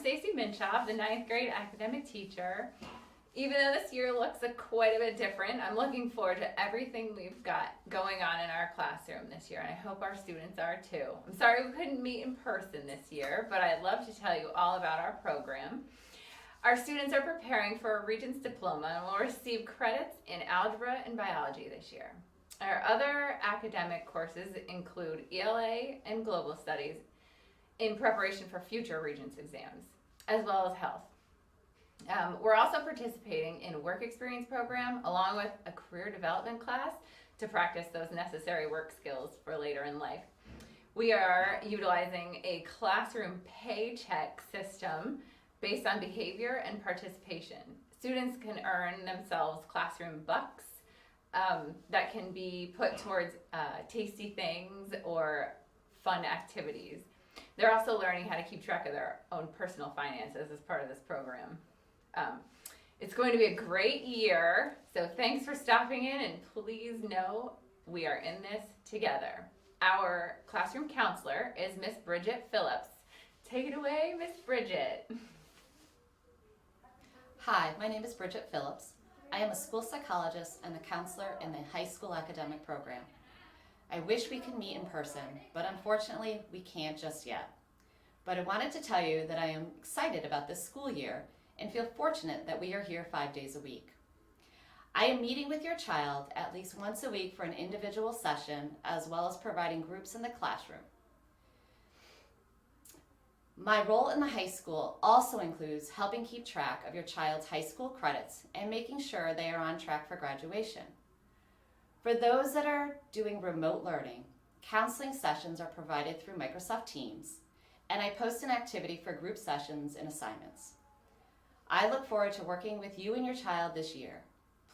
STACIE MICHOFF, the 9th grade academic teacher. Even though this year looks quite a bit different, I'm looking forward to everything we've got going on in our classroom this year, and I hope our students are too. I'm sorry we couldn't meet in person this year, but I'd love to tell you all about our program. Our students are preparing for a Regents Diploma and will receive credits in algebra and biology this year. Our other academic courses include ELA and Global Studies in preparation for future Regents exams, as well as health. We're also participating in a work experience program along with a career development class to practice those necessary work skills for later in life. We are utilizing a classroom paycheck system based on behavior and participation. Students can earn themselves classroom bucks that can be put towards tasty things or fun activities. They're also learning how to keep track of their own personal finances as part of this program. It's going to be a great year, so thanks for stopping in, and please know we are in this together. Our classroom counselor is Miss BRIGITTE PHILLIPS. Take it away, Miss BRIGITTE. Hi, my name is BRIGITTE PHILLIPS. I am a school psychologist and a counselor in the high school academic program. I wish we could meet in person, but unfortunately we can't just yet. But I wanted to tell you that I am excited about this school year and feel fortunate that we are here 5 days a week. I am meeting with your child at least once a week for an individual session, as well as providing groups in the classroom. My role in the high school also includes helping keep track of your child's high school credits and making sure they are on track for graduation. For those that are doing remote learning, counseling sessions are provided through Microsoft Teams, and I post an activity for group sessions and assignments. I look forward to working with you and your child this year.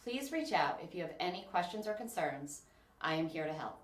Please reach out if you have any questions or concerns. I am here to help.